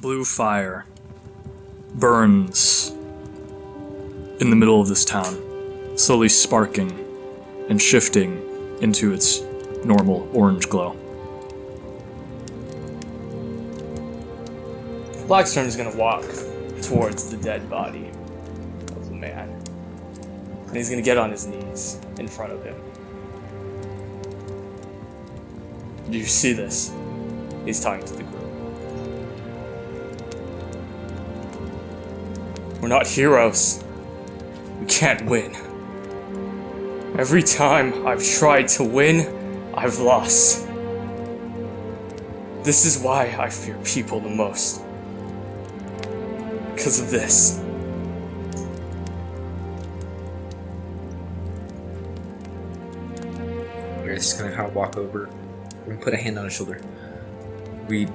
blue fire burns in the middle of this town, slowly sparking and shifting into its normal orange glow. Blackstone is going to walk towards the dead body of the man. And he's going to get on his knees in front of him. Do you see this? He's talking to the group. We're not heroes. We can't win. Every time I've tried to win, I've lost. This is why I fear people the most. Because of this. We're just gonna kind of walk over and put a hand on his shoulder. We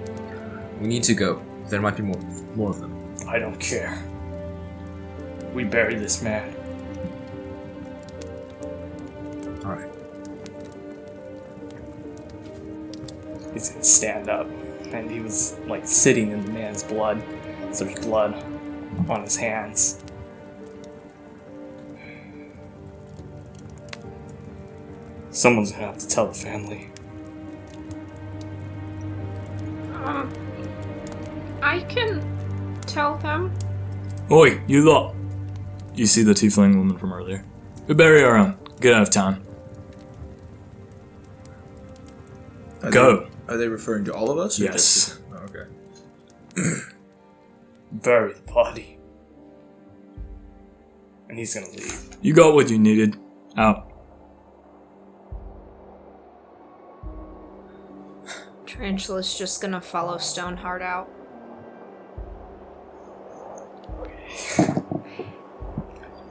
need to go. There might be more of them. I don't care. We buried this man. Alright. He's gonna stand up. And he was like sitting in the man's blood. So there's blood on his hands. Someone's gonna have to tell the family. I can tell them. Oi, you lot! You see the tiefling woman from earlier? We bury our own. Get out of town. Go. Are they referring to all of us? Or Yes. just- oh, okay. Bury the body. And he's gonna leave. You got what you needed. Out. Tarantula's just gonna follow Stoneheart out.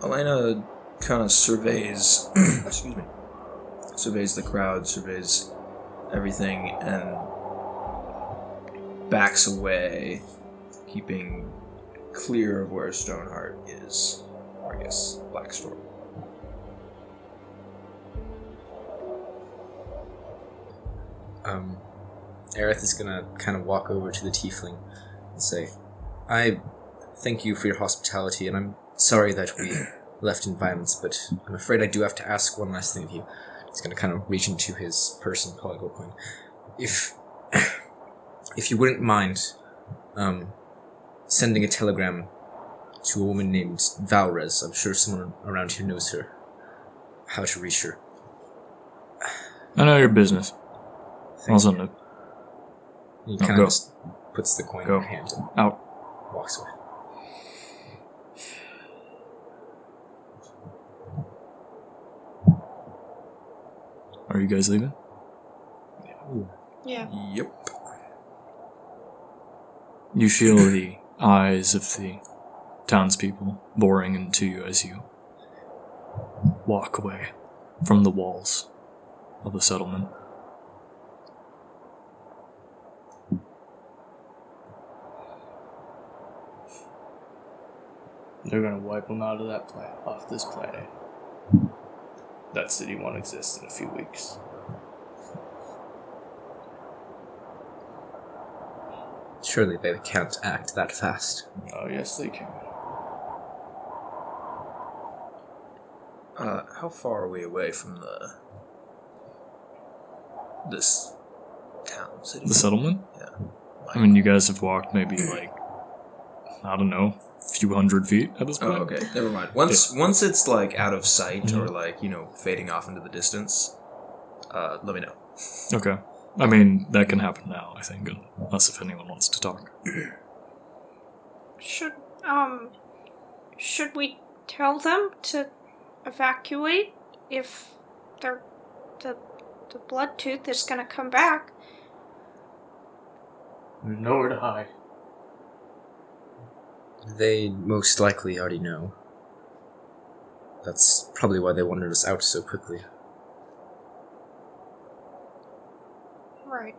Elena kind of surveys, surveys the crowd, surveys everything, and backs away, keeping clear of where Stoneheart is, or I guess Blackstorm. Aerith is gonna kind of walk over to the tiefling and say, I thank you for your hospitality, and I'm sorry that we left in violence, but I'm afraid I do have to ask one last thing of you. He's gonna kind of reach into his purse and pull out a gold coin. If you wouldn't mind sending a telegram to a woman named Valrez, I'm sure someone around here knows her, how to reach her. I know your business. I'll send it. He No, kind go. of just puts the coin Go. in her hand and Out. walks away. Are you guys leaving? Yeah. Yep. You feel the eyes of the townspeople boring into you as you walk away from the walls of the settlement. They're gonna wipe him out of that planet, off this planet. That city won't exist in a few weeks. Surely they can't act that fast. Oh, yes, they can. How far are we away from this town, city? The settlement? Yeah. I mean, you guys have walked maybe like, I don't know, a few hundred feet at this Oh, point. okay. Never mind. Once it's like out of sight or like, fading off into the distance, let me know. Okay. I mean, that can happen now, I think, unless if anyone wants to talk. Should we tell them to evacuate if the blood tooth is gonna come back? There's nowhere to hide. They most likely already know. That's probably why they wanted us out so quickly. Right.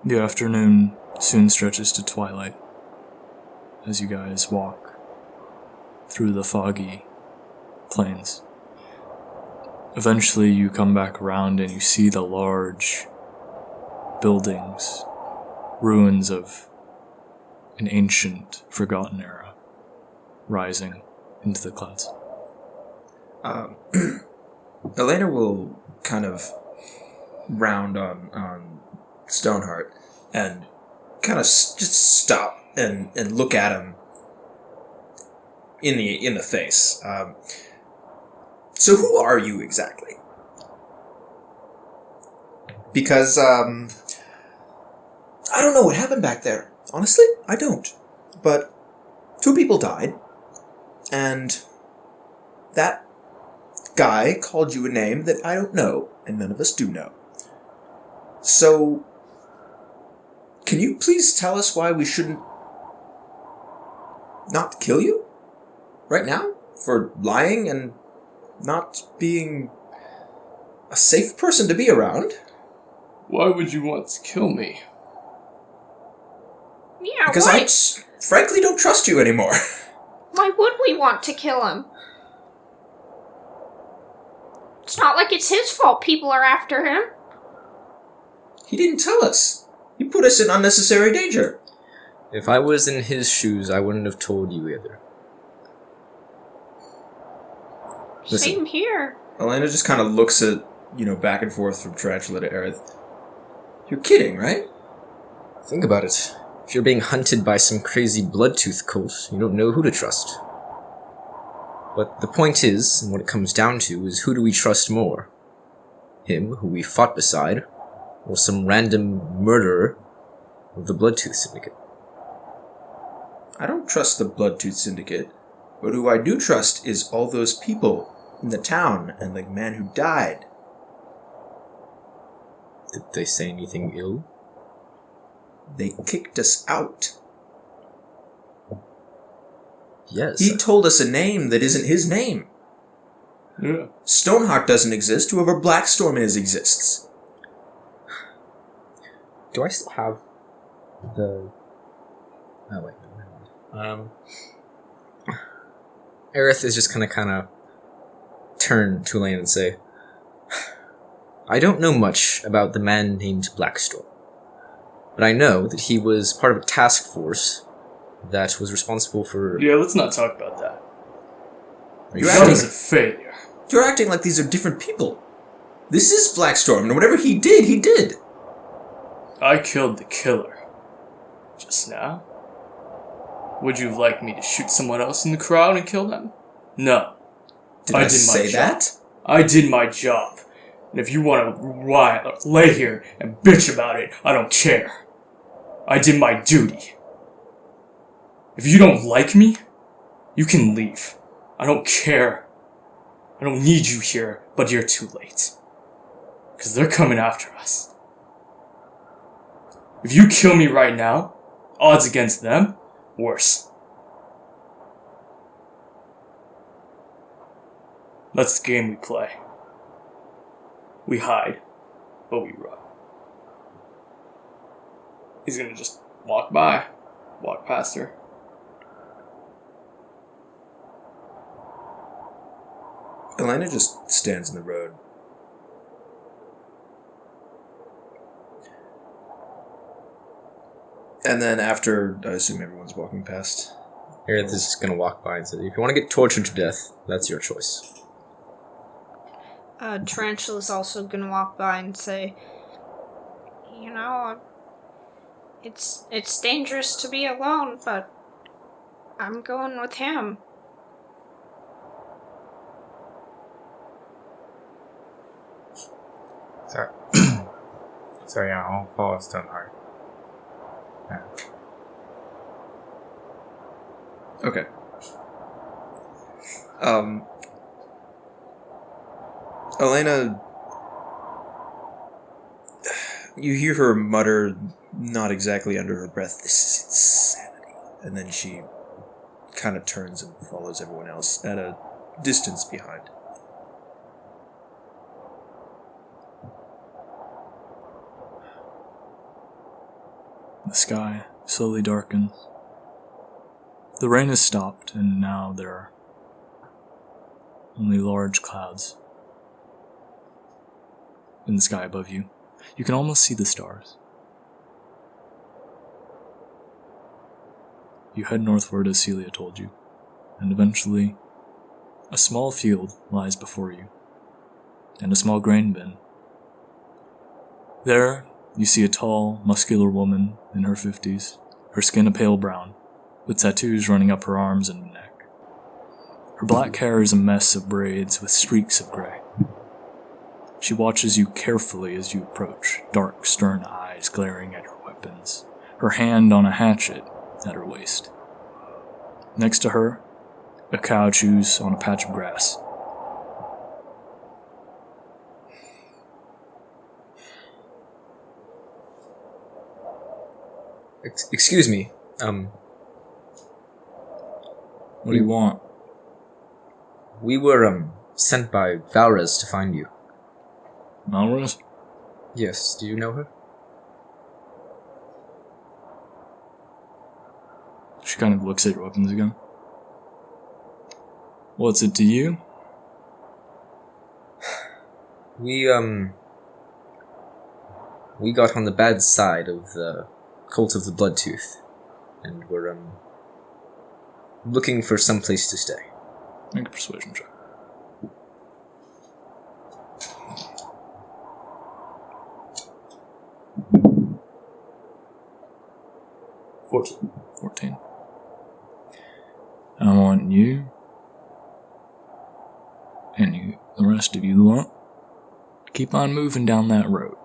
The afternoon soon stretches to twilight as you guys walk through the foggy plains. Eventually you come back around and you see the large buildings, ruins of an ancient, forgotten era, rising into the clouds. Elena will kind of round on Stoneheart and kind of just stop and look at him in the face. So who are you exactly? Because I don't know what happened back there. Honestly, I don't. But 2 people died, and that guy called you a name that I don't know, and none of us do know. So, can you please tell us why we shouldn't not kill you? Right now? For lying and not being a safe person to be around? Why would you want to kill me? Yeah, Because why? I frankly don't trust you anymore. Why would we want to kill him? It's not like it's his fault people are after him. He didn't tell us. He put us in unnecessary danger. If I was in his shoes, I wouldn't have told you either. Listen. Same here. Elena just kind of looks at, back and forth from Tarantula to Aerith. You're kidding, right? Think about it. If you're being hunted by some crazy bloodtooth cult, you don't know who to trust. But the point is, and what it comes down to, is who do we trust more? Him, who we fought beside, or some random murderer of the Bloodtooth Syndicate? I don't trust the Bloodtooth Syndicate, but who I do trust is all those people in the town and the man who died. Did they say anything ill? They kicked us out. Yes. He told us a name that isn't his name. Yeah. Stoneheart doesn't exist. Whoever Blackstorm is exists. Do I still have the... Oh, wait. No. Aerith is just gonna turn to Elaine and say, I don't know much about the man named Blackstorm, but I know that he was part of a task force that was responsible for... Yeah, let's not talk about that. You're That was a failure. You're acting like these are different people. This is Blackstorm, and whatever he did, he did. I killed the killer. Just now. Would you like me to shoot someone else in the crowd and kill them? No. Did I did my say job. that? I did my job. And if you want to riot or lay here and bitch about it, I don't care. I did my duty. If you don't like me, you can leave. I don't care. I don't need you here, but you're too late. Because they're coming after us. If you kill me right now, odds against them, worse. That's the game we play. We hide, but we run. He's gonna just walk past her. Elena just stands in the road. And then after, I assume everyone's walking past. Aerith is just gonna walk by and say, if you want to get tortured to death, that's your choice. Tarantula's also gonna walk by and say, it's dangerous to be alone, but I'm going with him. So, so yeah, I'll follow Stoneheart. Yeah. Okay. Elena, you hear her mutter, not exactly under her breath, "This is insanity." And then she kind of turns and follows everyone else at a distance behind. The sky slowly darkens. The rain has stopped, and now there are only large clouds in the sky above you. You can almost see the stars. You head northward as Celia told you, and eventually, a small field lies before you, and a small grain bin. There, you see a tall, muscular woman in her 50s, her skin a pale brown, with tattoos running up her arms and neck. Her black hair is a mess of braids with streaks of gray. She watches you carefully as you approach, dark, stern eyes glaring at her weapons, her hand on a hatchet at her waist. Next to her, a cow chews on a patch of grass. Excuse me. What do you want? We were, sent by Valrez to find you. Malrose? Yes, do you know her? She kind of looks at your weapons again. What's it to you? We got on the bad side of the cult of the Bloodtooth, and we're, looking for some place to stay. Make a persuasion check. 14. I want you, and the rest of you lot, keep on moving down that road.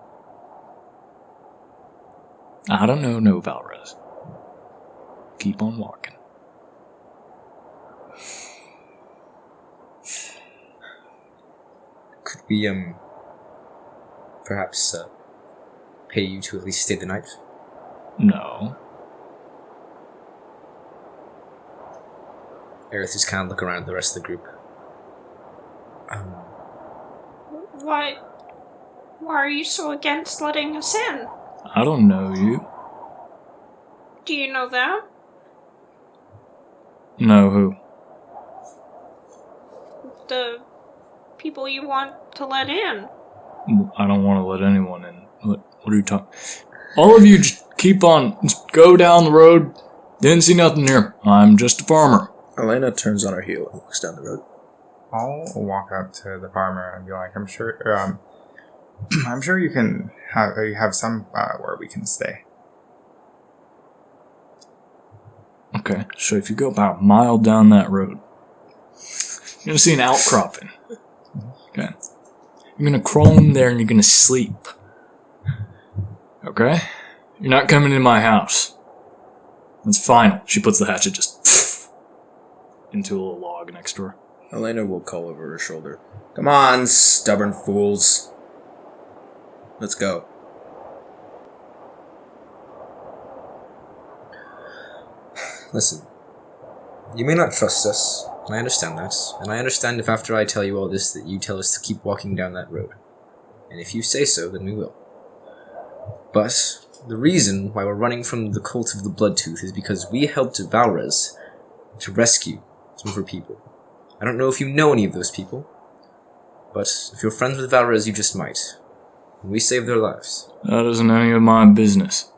I don't know no Valrez. Keep on walking. Could we, perhaps, pay you to at least stay the night? No. Aerith just kind of look around at the rest of the group. Why are you so against letting us in? I don't know you. Do you know that? Know who? The people you want to let in. I don't want to let anyone in. What are you talking? All of you just keep on, just go down the road. Didn't see nothing here. I'm just a farmer. Elena turns on her heel and looks down the road. I'll walk up to the farmer and be like, I'm sure you can have some where we can stay. Okay, so if you go about a mile down that road, you're gonna see an outcropping. Okay, you're gonna crawl in there and you're gonna sleep. Okay, you're not coming in my house. That's final. She puts the hatchet just into a little log next to her. Elena will call over her shoulder. Come on, stubborn fools. Let's go. Listen, you may not trust us, and I understand that, and I understand if after I tell you all this that you tell us to keep walking down that road. And if you say so, then we will. But the reason why we're running from the cult of the Bloodtooth is because we helped Valrez to rescue some of her people. I don't know if you know any of those people, but if you're friends with Valrez, you just might. And we saved their lives. That isn't any of my business.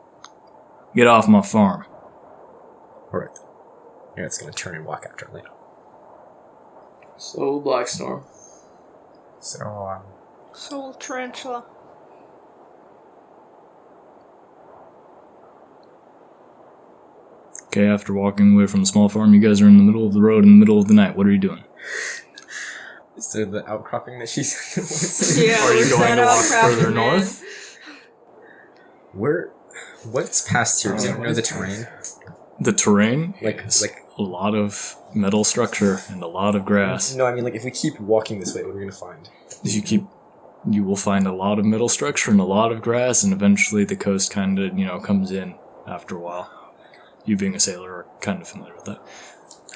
Get off my farm. Alright. It's gonna turn and walk after Elena. So, Blackstorm. So, Soul Tarantula. Okay, after walking away from the small farm, you guys are in the middle of the road in the middle of the night. What are you doing? Is there the outcropping that she's... Yeah, Are you where's going that to walk outcropping, further man? north? What's past here? Do you know the terrain? The terrain Like is a lot of metal structure and a lot of grass. No, I mean, like, if we keep walking this way, what are we gonna find? You will find a lot of metal structure and a lot of grass, and eventually the coast kind of, comes in after a while. You being a sailor are kind of familiar with that.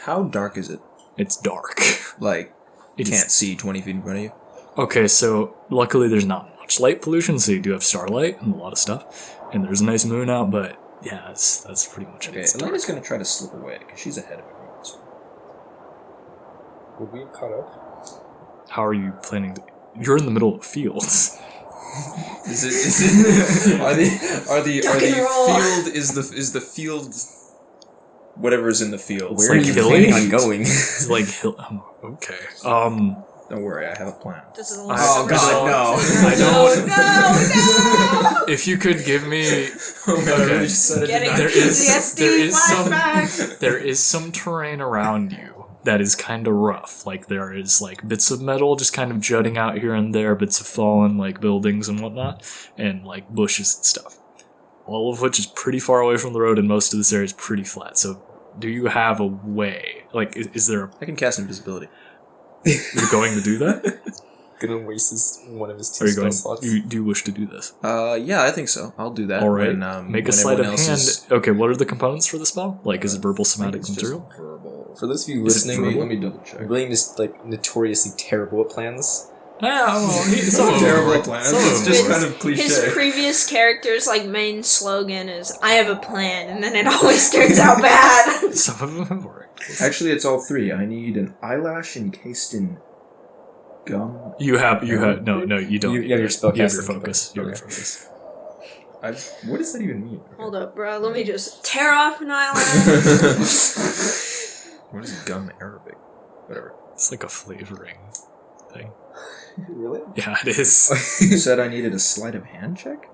How dark is it? It's dark. Like, you It can't is- see 20 feet in front of you? Okay, so luckily there's not much light pollution, so you do have starlight and a lot of stuff. And there's a nice moon out, but yeah, that's pretty much it. Okay, It's dark. Elena's gonna try to slip away, because she's ahead of everyone. So. Would we have caught up? How are you planning to... You're in the middle of fields. Is it are the Duck and roll. field is the field whatever is in the field? Where are like you hilly? planning on going? It's like hill. Oh, okay. Don't worry, I have a plan. This is a Oh, God, no. I don't. No, If you could give me, okay. no! Getting There is- there PTSD is some- flashback. There is some terrain around you that is kind of rough. Like there is like bits of metal just kind of jutting out here and there, bits of fallen like buildings and whatnot, and like bushes and stuff. All of which is pretty far away from the road, and most of this area is pretty flat. So, do you have a way? Like, is there? I can cast invisibility. You're going to do that? Gonna waste one of his two Are you spell going? slots. Do you wish to do this? Yeah, I think so. I'll do that. All right. When, Make a when sleight of everyone hand. else is- Okay, what are the components for the spell? Like, is it verbal, I think somatic, it's just material? verbal. For those of you Is it listening, verbal? Let me double check. William is like notoriously terrible at plans. Yeah, well, It's some not of terrible them- plan. some of It's them just work. kind of cliche. His previous character's like main slogan is "I have a plan," and then it always turns out bad. Some of them have worked. Actually, it's all three. I need an eyelash encased in gum. You have, no, you don't. You have your spell You have your casting focus. You have your okay. focus. What does that even mean? Hold up, bro. Let me just tear off an eyelash. What is gum Arabic? Whatever. It's like a flavoring thing. Really? Yeah, it is. You said I needed a sleight of hand check?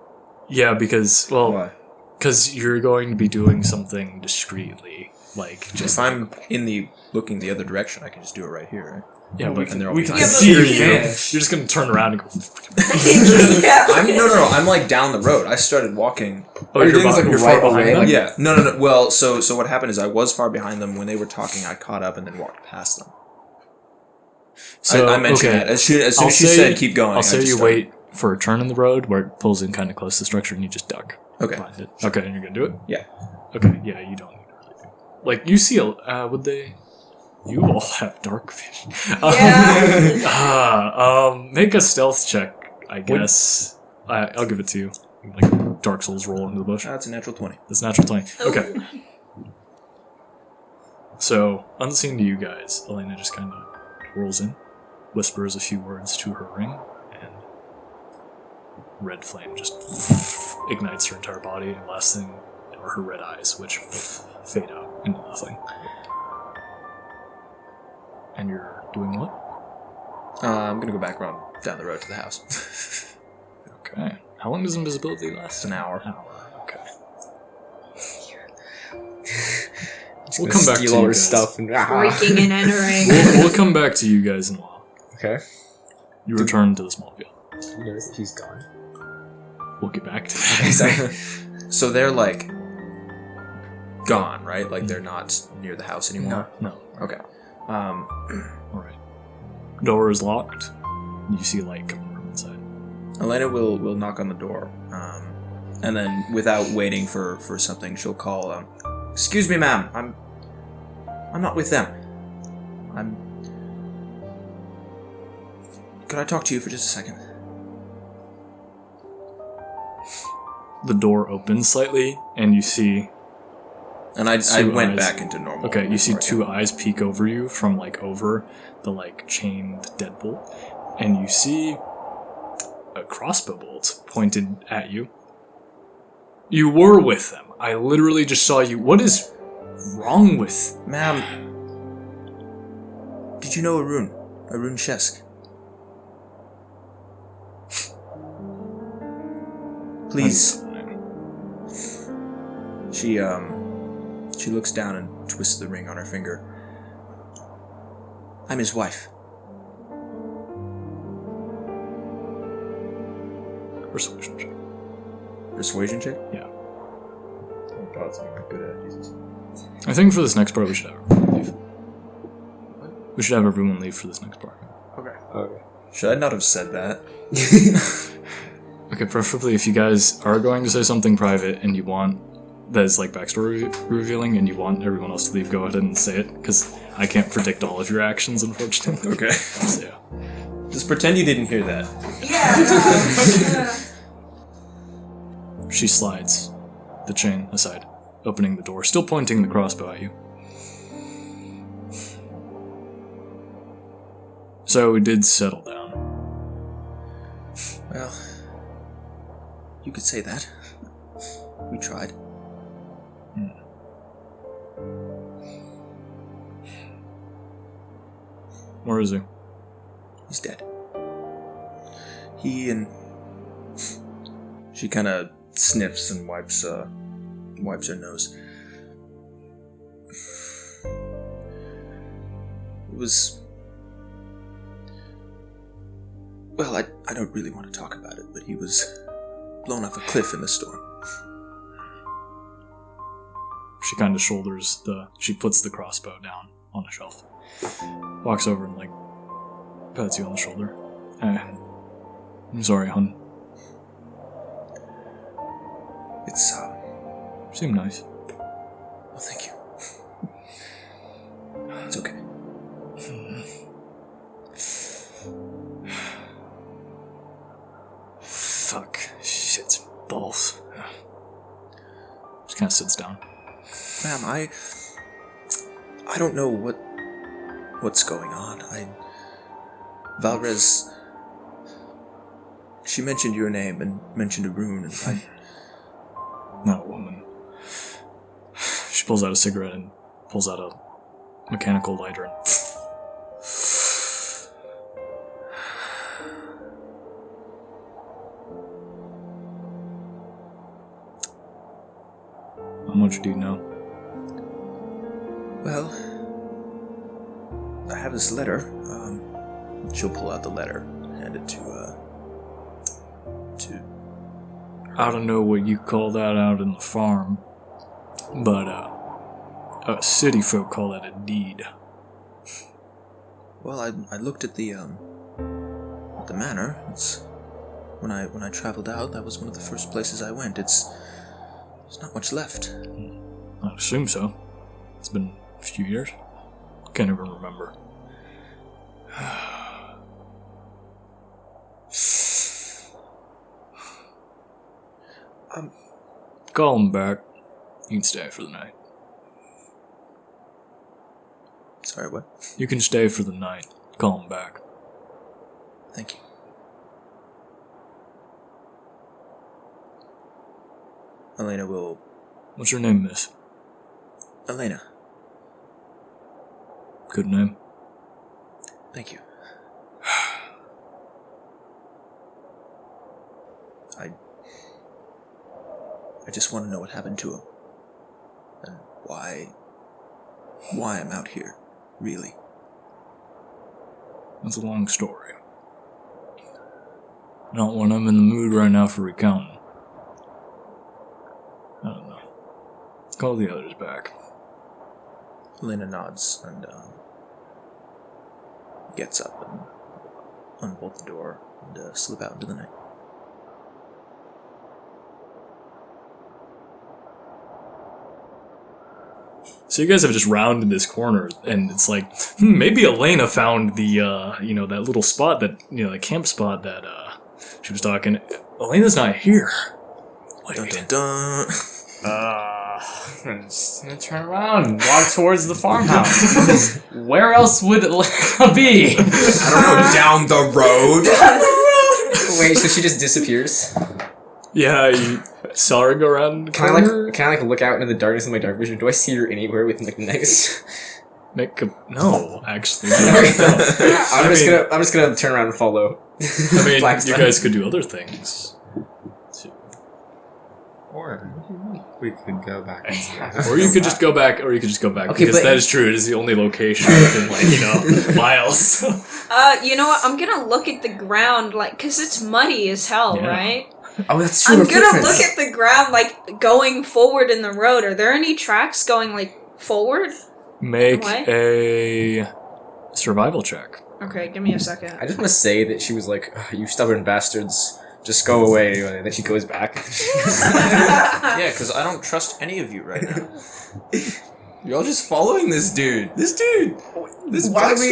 Yeah, because, well, Why? because you're going to be doing something discreetly. Like, just. If I'm looking the other direction, I can just do it right here, right? Yeah, but and they're all we can behind see me. your you're advantage. just going to turn around and go. Yeah. No. I'm like down the road. I started walking. Oh, you doing this, like, you're right far away, behind them? like- Yeah. No. Well, so what happened is I was far behind them. When they were talking, I caught up and then walked past them. So, I mentioned okay. that. As soon I'll as she say- said keep going, I'll I say just you started. wait for a turn in the road where it pulls in kind of close to the structure and you just duck Okay. behind it. Okay, and you're going to do it? Yeah. Okay, yeah, you don't need to really do. Like, you see, would they... You all have dark vision. Yeah. Make a stealth check, I guess. I'll give it to you. Like, Dark Souls roll into the bush. That's a natural 20. It's natural 20. Oh. Okay. So, unseen to you guys, Elena just kind of rolls in, whispers a few words to her ring, and red flame just ignites her entire body, and last thing are her red eyes, which fade out into nothing. And you're doing what? I'm gonna go back around down the road to the house. Okay. How long does invisibility last? It's an hour. Okay. Just We'll gonna come back steal to all you her guys. stuff and Breaking and entering. We'll come back to you guys in a while. Okay. You return to the small field. You notice that he's gone. We'll get back to that. So they're like gone, right? Like they're not near the house anymore. No. Okay. Alright. Door is locked. You see light coming from inside. Elena will knock on the door, and then without waiting for something, she'll call. Excuse me, ma'am. I'm not with them. Could I talk to you for just a second? The door opens slightly, and you see... And I Two went eyes. back into normal. Okay, you see before I two got- eyes peek over you from, like, over the, like, chained deadbolt. And you see a crossbow bolt pointed at you. You were with them. I literally just saw you. What is wrong with... Ma'am, did you know Arun? Arun Shesk? Please. She looks down and twists the ring on her finger. I'm his wife. Persuasion check. Persuasion check? Yeah. Oh god, it's not good at Jesus. I think for this next part, we should have everyone leave. We should have everyone leave for this next part. Okay. Should I not have said that? Okay, preferably if you guys are going to say something private and you want that is like backstory revealing and you want everyone else to leave, go ahead and say it, because I can't predict all of your actions, unfortunately. Okay. So, yeah. Just pretend you didn't hear that. Yeah. She slides the chain aside, opening the door, still pointing the crossbow at you. So we did settle down. Well, You could say that. We tried. Where is he? He's dead. He and... She kind of sniffs and wipes her nose. It was... Well, I don't really want to talk about it, but he was blown off a cliff in the storm. She kind of shoulders she puts the crossbow down on a shelf. Walks over and, like, pats you on the shoulder. I'm sorry, hon. It's, Seem nice. Well, thank you. It's okay. Fuck. Shit. Balls. Just kind of sits down. Ma'am, I don't know what's going on. Valrez, she mentioned your name and mentioned a rune, and That woman. She pulls out a cigarette and pulls out a mechanical lighter and... How much do you know? Well, I have this letter. She'll pull out the letter and hand it to I don't know what you call that out in the farm, but city folk call that a deed. Well, I looked at the manor. It's when I traveled out. That was one of the first places I went. There's not much left. I'd assume so. It's been a few years. Can't even remember. Call him back. You can stay for the night. Sorry, what? You can stay for the night. Call him back. Thank you. Elena will... What's your name, miss? Elena. Good name. Thank you. I just want to know what happened to him. And why I'm out here, really. That's a long story. Not when I'm in the mood right now for recounting. I don't know. Call the others back. Elena nods and gets up and unbolt the door and slip out into the night. So you guys have just rounded this corner, and it's like, maybe Elena found the, that little spot that, the camp spot that, she was talking. Elena's not here. Wait. Dun dun dun. I'm just gonna turn around and walk towards the farmhouse. Where else would Elena be? I don't know, down the road. Wait, so she just disappears? Yeah, you saw her go around the corner? Can I look out into the darkness in my dark vision? Do I see her anywhere within the next? No, actually. I'm just gonna turn around and follow. I mean, you guys could do other things. Or we could go back. Or you could just go back, Okay, because that is true. It is the only location within, miles. You know what? I'm gonna look at the ground, because it's muddy as hell, Yeah. right? Oh, that's true. I'm gonna look at the ground, going forward in the road. Are there any tracks going, forward? Make What? a survival check. Okay, give me a second. I just want to say that she was like, "You stubborn bastards, just go away." And then she goes back. Yeah, because I don't trust any of you right now. You're all just following this dude. This Why do we?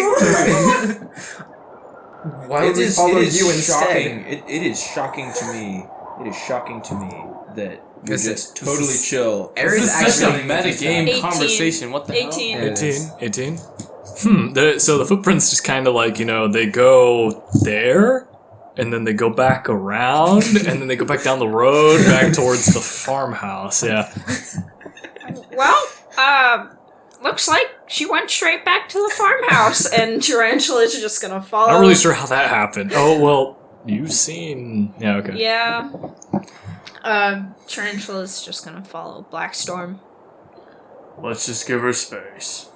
Why would we follow you shocking. instead? It is shocking to me. It is shocking to me that you're This just is- totally chill. Aaron's This is such a actually metagame 18. conversation. What the 18. hell? 18? So the footprints just kind of they go there, and then they go back around, and then they go back down the road, back towards the farmhouse. Yeah. Well, looks like she went straight back to the farmhouse, and Tarantula's just gonna follow. Not really sure how that happened. Oh, well, you've seen... Yeah, okay. Yeah. Tarantula's just gonna follow Blackstorm. Let's just give her space.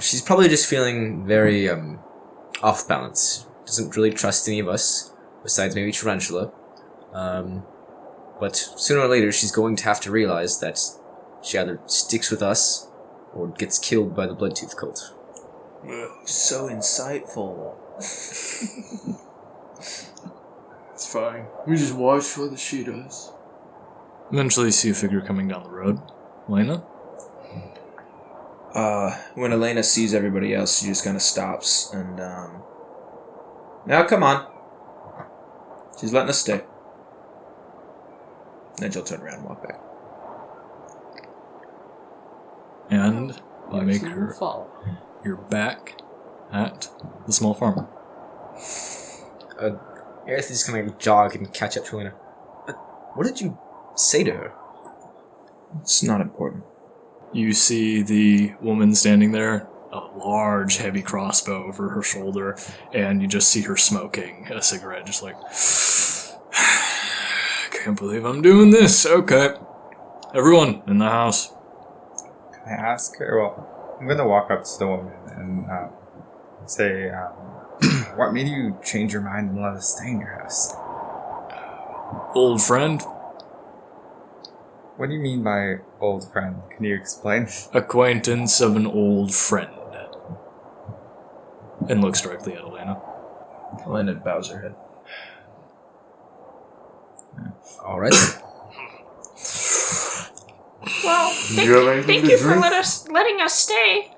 She's probably just feeling very off balance. Doesn't really trust any of us, besides maybe Tarantula. But sooner or later, she's going to have to realize that she either sticks with us or gets killed by the Bloodtooth cult. So insightful. It's fine. We just watch what she does. Eventually you see a figure coming down the road. Lena? When Elena sees everybody else, she just kind of stops and, now come on. She's letting us stay. Then she'll turn around and walk back. And you make her... You're back at the small farm. Aerith is going to jog and catch up to Elena. What did you say to her? It's not important. You see the woman standing there, a large, heavy crossbow over her shoulder, and you just see her smoking a cigarette, just like, can't believe I'm doing this. Okay. Everyone in the house. Can I ask her? Well, I'm going to walk up to the woman and say, what made you change your mind and let us stay in your house? Old friend. What do you mean by old friend? Can you explain? Acquaintance of an old friend. And looks directly at Elena. Elena bows her head. Alright. Well, thank you for letting us stay.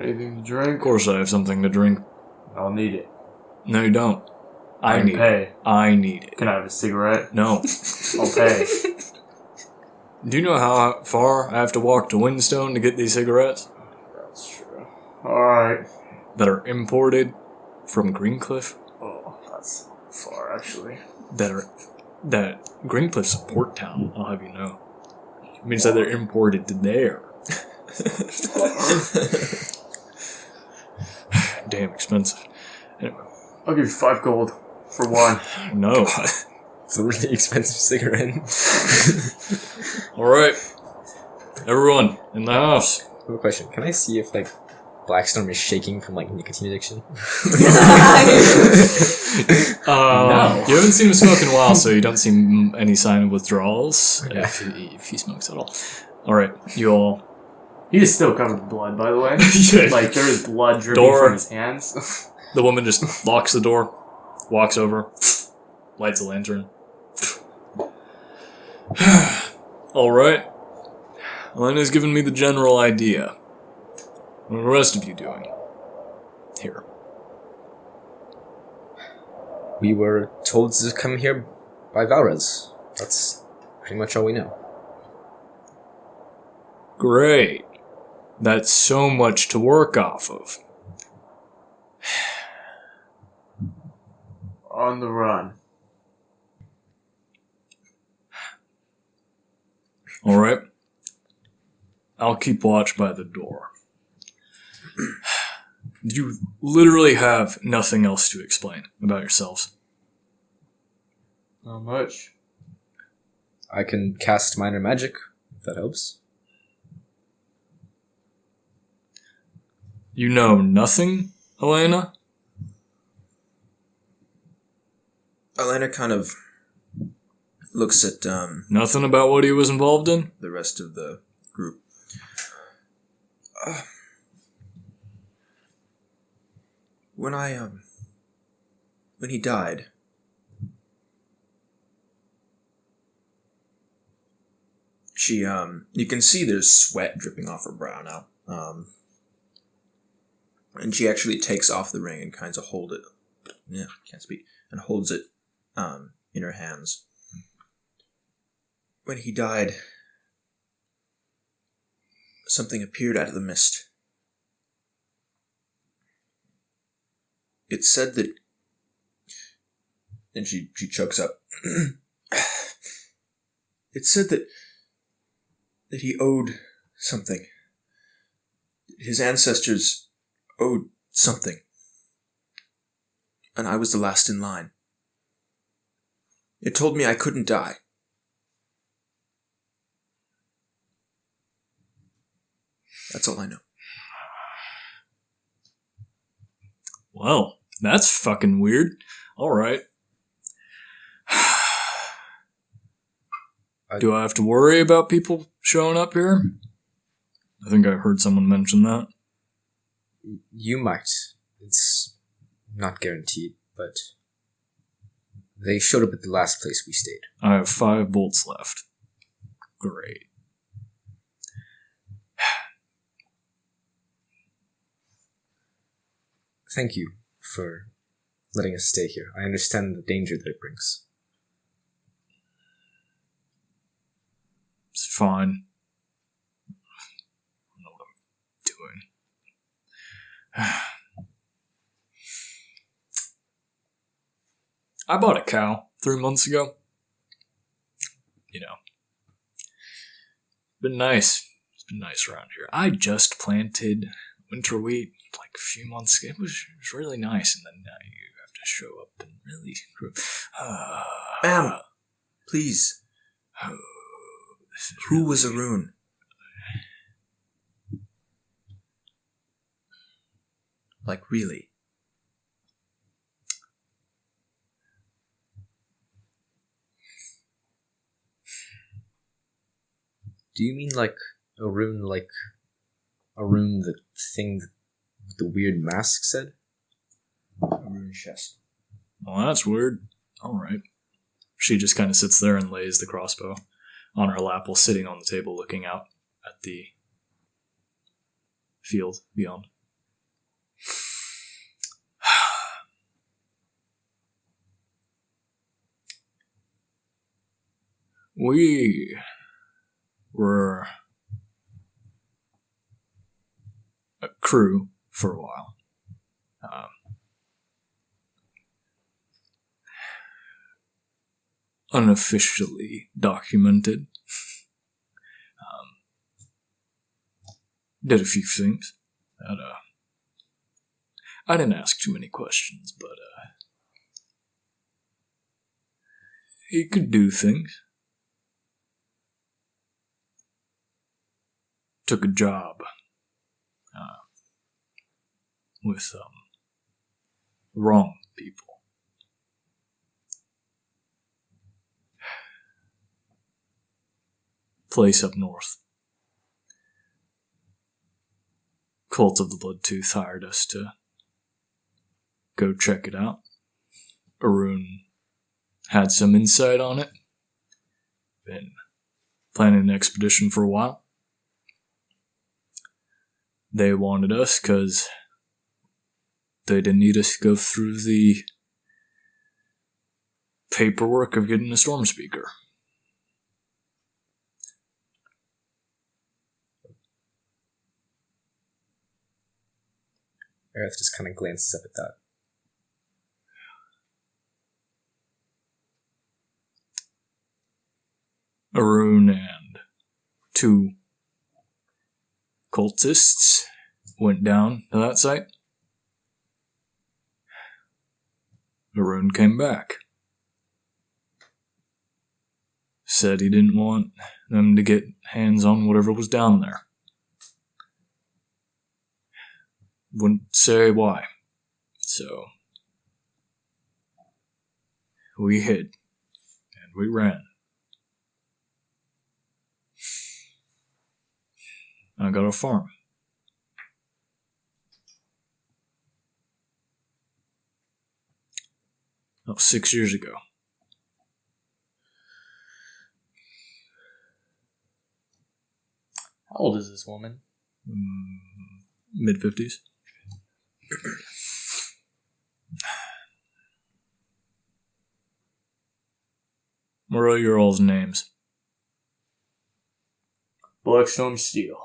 Anything to drink? Of course I have something to drink. I'll need it. No, you don't. I can need pay. it. I need it. Can I have a cigarette? No. I'll pay. Do you know how far I have to walk to Windstone to get these cigarettes? That's true. Alright. That are imported from Greencliff? Oh, that's far, actually. That Greencliff's a port town, I'll have you know. It means that they're imported to there. Damn expensive. Anyway. I'll give you 5 gold for one. No. It's a really expensive cigarette. Alright. Everyone in the house. Quick question. Can I see if, Blackstorm is shaking from, nicotine addiction? No. You haven't seen him smoke in a while, so you don't see any sign of withdrawals. Okay. If he smokes at all. Alright, you all... He is still covered in blood, by the way. Yeah. There is blood dripping Door. from his hands. The woman just locks the door, walks over, lights a lantern. Alright. Elena's given me the general idea. What are the rest of you doing? Here. We were told to come here by Valrez. That's pretty much all we know. Great. That's so much to work off of. On the run. Alright. I'll keep watch by the door. You literally have nothing else to explain about yourselves. Not much. I can cast minor magic, if that helps. You know nothing, Elena? Elena kind of looks at Nothing about what he was involved in? the rest of the group. When he died, she, you can see there's sweat dripping off her brow now. And she actually takes off the ring and kind of hold it, can't speak, and holds it, in her hands. When he died, something appeared out of the mist. It said that And she chokes up. It said that he owed something. His ancestors owed something. And I was the last in line. It told me I couldn't die. That's all I know. Well, that's fucking weird. Alright. Do I have to worry about people showing up here? I think I heard someone mention that. You might. It's not guaranteed, but they showed up at the last place we stayed. I have 5 bolts left. Great. Thank you for letting us stay here. I understand the danger that it brings. It's fine. I know what I'm doing. I bought a cow 3 months ago. You know. Been nice. It's been nice around here. I just planted winter wheat like a few months ago. It was really nice, and then now you have to show up and really... Ma'am, please. Who was Arun? Like, really? Do you mean like Arun the thing that the weird mask said? Arun chest. Well, that's weird. Alright. She just kind of sits there and lays the crossbow on her lap while sitting on the table looking out at the field beyond. We were a crew for a while. Unofficially documented. Did a few things. I didn't ask too many questions, but he could do things. Took a job with wrong people. Place up north. Cult of the Bloodtooth hired us to go check it out. Arun had some insight on it. Been planning an expedition for a while. They wanted us because they didn't need us to go through the paperwork of getting a storm speaker. Aerith just kind of glances up at that. Arun and 2 cultists went down to that site. Arun came back. Said he didn't want them to get hands on whatever was down there. Wouldn't say why. So, we hid. And we ran. I got a farm. That was 6 years ago. How old is this woman? Mid-50s. What are your all's names? Blackstorm Steel.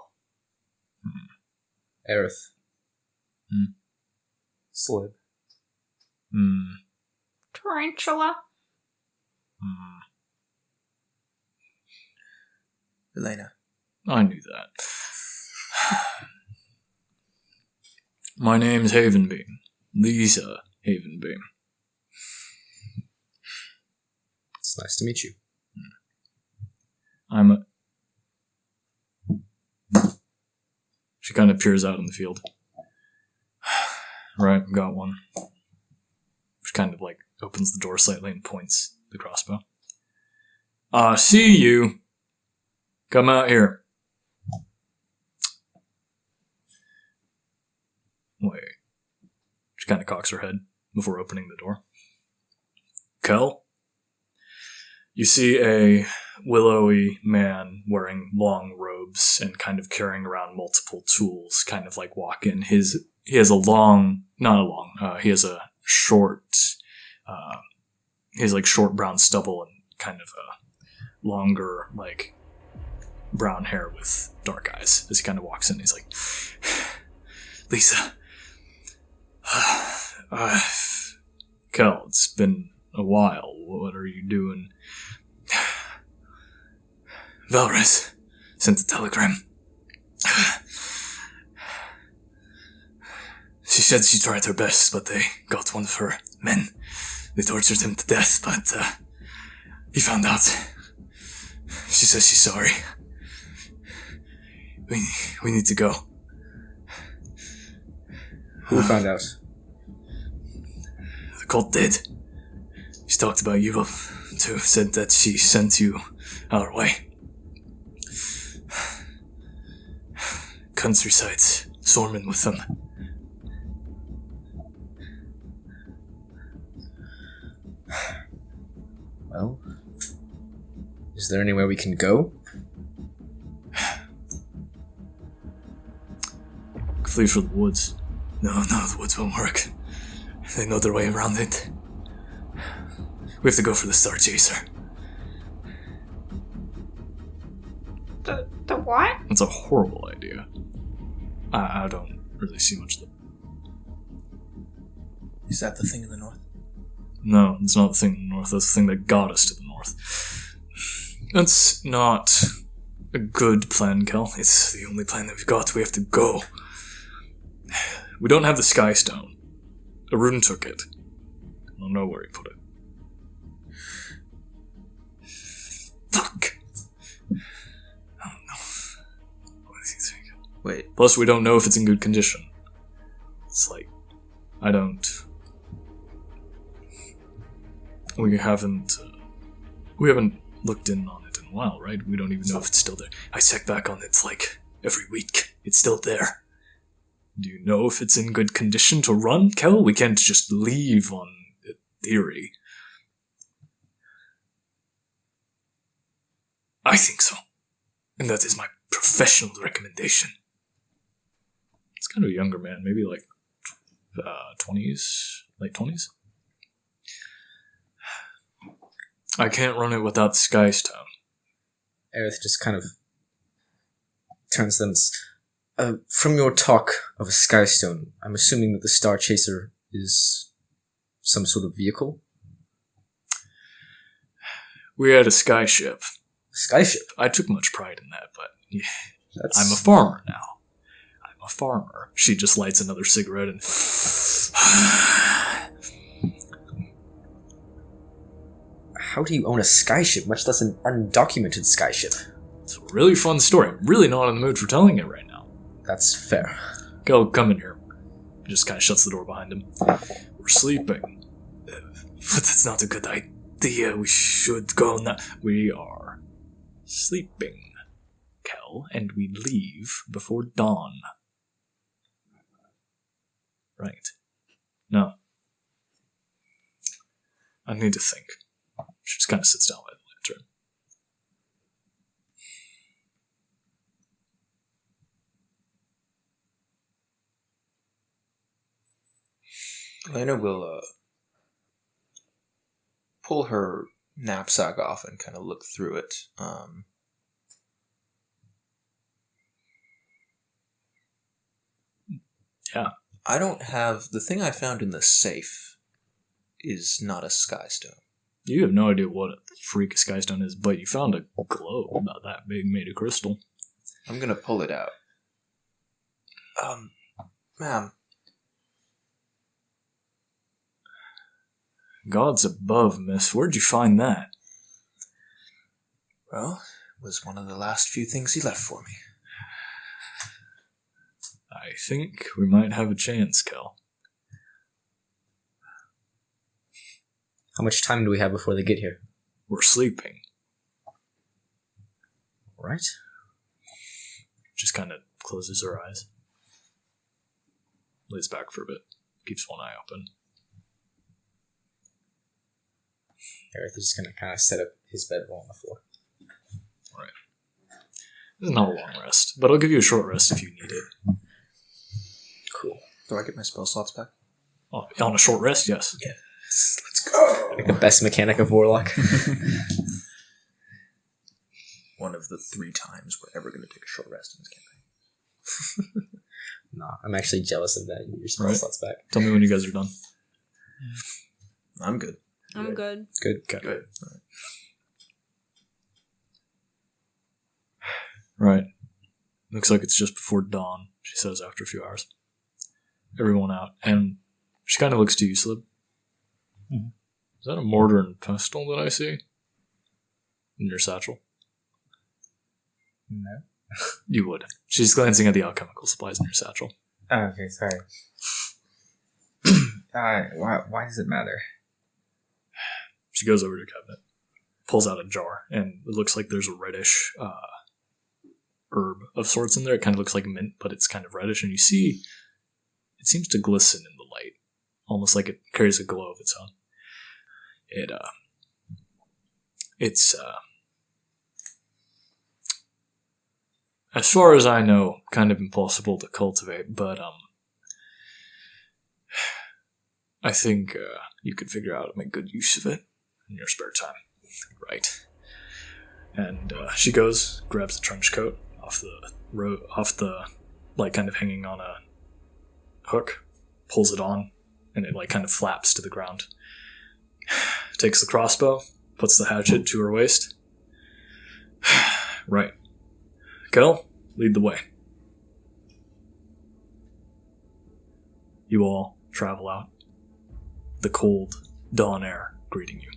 Aerith. Hmm. Slib. Hmm. Tarantula. Elena. I knew that. My name's Havenbeam. Lisa Havenbeam. It's nice to meet you. She kind of peers out in the field. Right, got one. She kind of like opens the door slightly and points the crossbow. See you. Come out here. Wait. She kind of cocks her head before opening the door. Kel? You see a willowy man wearing long robes and kind of carrying around multiple tools, kind of like walk in. He has he has a short, he has like short brown stubble and kind of a longer, like, brown hair with dark eyes. As he kind of walks in, he's like, Lisa, Kel, it's been a while. What are you doing? Valres sent a telegram. She said she tried her best, but they got one of her men. They tortured him to death, but he found out. She says she's sorry. We need to go. Who found out? The cult did. She talked about you too, said that she sent you our way. Countryside's swarming with them. Well, is there anywhere we can go? Flee for the woods. No, the woods won't work. They know their way around it. We have to go for the Star Chaser. The what? That's a horrible idea. I don't really see much of it. Is that the thing in the north? No, it's not the thing in the north. That's the thing that got us to the north. That's not a good plan, Kel. It's the only plan that we've got. We have to go. We don't have the Sky Stone. Arun took it. I don't know where he put it. Fuck! I don't know. What does he think? Wait. Plus, we don't know if it's in good condition. It's like, We haven't looked in on it in a while, right? We don't even know if it's still there. I check back on it like every week. It's still there. Do you know if it's in good condition to run, Kel? We can't just leave on theory. I think so. And that is my professional recommendation. It's kind of a younger man, maybe like 20s, late 20s. I can't run it without the Sky Stone. Aerith just kind of turns to them. From your talk of a Sky Stone, I'm assuming that the Star Chaser is some sort of vehicle? We had a skyship. Skyship? I took much pride in that, but yeah, That's... I'm a farmer now. I'm a farmer. She just lights another cigarette and... How do you own a skyship, much less an undocumented skyship? It's a really fun story. I'm really not in the mood for telling it right now. That's fair. Go, come in here. He just kind of shuts the door behind him. We're sleeping. But that's not a good idea. We should go now. We are sleeping, Kel, and we leave before dawn. Right. No. I need to think. She just kind of sits down by the lantern. Elena will pull her knapsack off and kind of look through it. Yeah. I don't have... The thing I found in the safe is not a sky stone? You have no idea what a freak a skystone is, but you found a globe about that big made of crystal. I'm gonna pull it out. Ma'am. Gods above, miss. Where'd you find that? Well, it was one of the last few things he left for me. I think we might have a chance, Kel. How much time do we have before they get here? We're sleeping. All right. Just kind of closes her eyes. Lays back for a bit. Keeps one eye open. Gareth is just going to kind of set up his bedroll on the floor. Alright. This is not a long rest, but I'll give you a short rest if you need it. Cool. Do I get my spell slots back? Oh, on a short rest, yes. Yes. Let's go! Like the best mechanic of Warlock. One of the 3 times we're ever going to take a short rest in this campaign. No, I'm actually jealous of that. Your spell Right. slots back. Tell me when you guys are done. I'm good. I'm good. Good. Okay. Good. Right. Looks like it's just before dawn, she says after a few hours. Everyone out. And she kind of looks to you, Slib. Mhm. Is that a mortar and pestle that I see? In your satchel? No. You would. She's glancing at the alchemical supplies in your satchel. Oh, okay, sorry. Why does it matter? She goes over to the cabinet, pulls out a jar, and it looks like there's a reddish herb of sorts in there. It kind of looks like mint, but it's kind of reddish, and you see it seems to glisten in the light, almost like it carries a glow of its own. It's as far as I know, kind of impossible to cultivate, but I think you could figure out how to make good use of it in your spare time. Right. And she goes, grabs the trench coat off the like kind of hanging on a hook, pulls it on, and it like kind of flaps to the ground. Takes the crossbow, puts the hatchet to her waist. Right. Kel, lead the way. You all travel out. The cold dawn air greeting you.